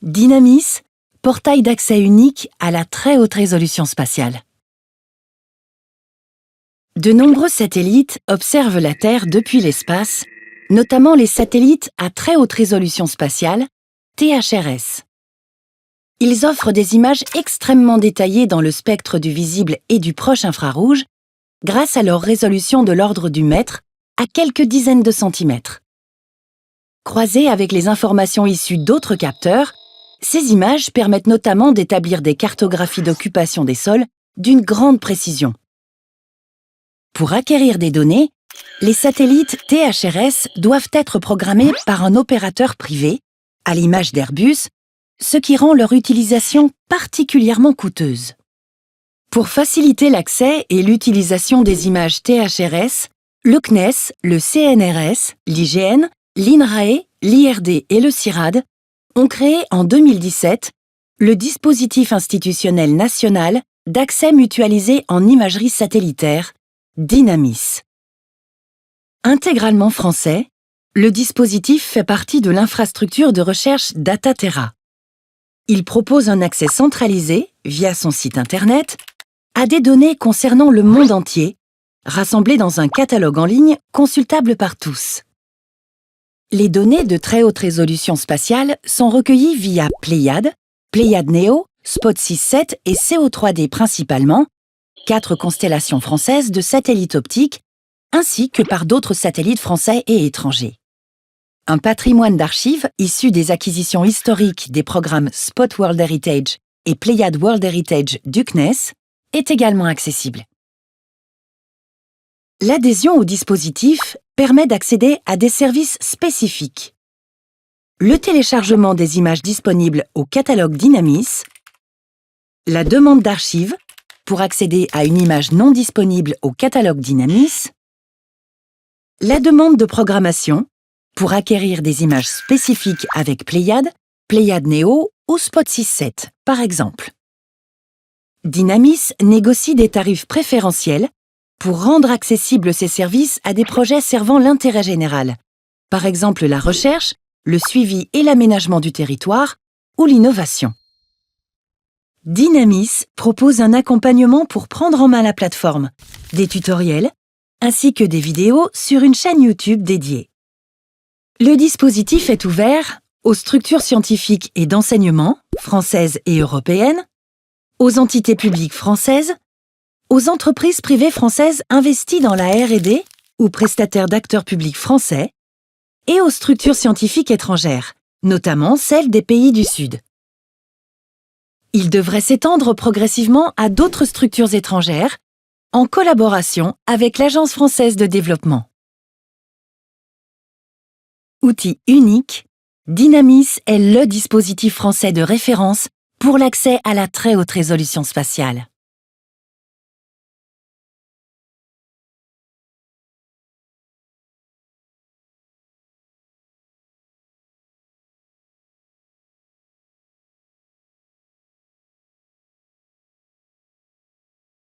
Dynamis, portail d'accès unique à la très haute résolution spatiale. De nombreux satellites observent la Terre depuis l'espace, notamment les satellites à très haute résolution spatiale, THRS. Ils offrent des images extrêmement détaillées dans le spectre du visible et du proche infrarouge, grâce à leur résolution de l'ordre du mètre à quelques dizaines de centimètres. Croisées avec les informations issues d'autres capteurs, ces images permettent notamment d'établir des cartographies d'occupation des sols d'une grande précision. Pour acquérir des données, les satellites THRS doivent être programmés par un opérateur privé, à l'image d'Airbus, ce qui rend leur utilisation particulièrement coûteuse. Pour faciliter l'accès et l'utilisation des images THRS, le CNES, le CNRS, l'IGN, l'INRAE, l'IRD et le CIRAD ont créé en 2017 le dispositif institutionnel national d'accès mutualisé en imagerie satellitaire, Dynamis. Intégralement français, le dispositif fait partie de l'infrastructure de recherche DataTerra. Il propose un accès centralisé, via son site internet, à des données concernant le monde entier, rassemblées dans un catalogue en ligne consultable par tous. Les données de très haute résolution spatiale sont recueillies via Pléiades, Pléiades Néo, Spot 6-7 et CO3D principalement, 4 constellations françaises de satellites optiques, ainsi que par d'autres satellites français et étrangers. Un patrimoine d'archives issu des acquisitions historiques des programmes Spot World Heritage et Pléiades World Heritage du CNES est également accessible. L'adhésion au dispositif permet d'accéder à des services spécifiques. Le téléchargement des images disponibles au catalogue Dynamis, la demande d'archives pour accéder à une image non disponible au catalogue Dynamis, la demande de programmation pour acquérir des images spécifiques avec Pléiades, Pléiades Néo ou Spot 6-7, par exemple. Dynamis négocie des tarifs préférentiels pour rendre accessibles ces services à des projets servant l'intérêt général, par exemple la recherche, le suivi et l'aménagement du territoire ou l'innovation. Dynamis propose un accompagnement pour prendre en main la plateforme, des tutoriels, ainsi que des vidéos sur une chaîne YouTube dédiée. Le dispositif est ouvert aux structures scientifiques et d'enseignement, françaises et européennes, aux entités publiques françaises, aux entreprises privées françaises investies dans la R&D ou prestataires d'acteurs publics français, et aux structures scientifiques étrangères, notamment celles des pays du Sud. Il devrait s'étendre progressivement à d'autres structures étrangères, en collaboration avec l'Agence française de développement. Outil unique, Dynamis est le dispositif français de référence pour l'accès à la très haute résolution spatiale.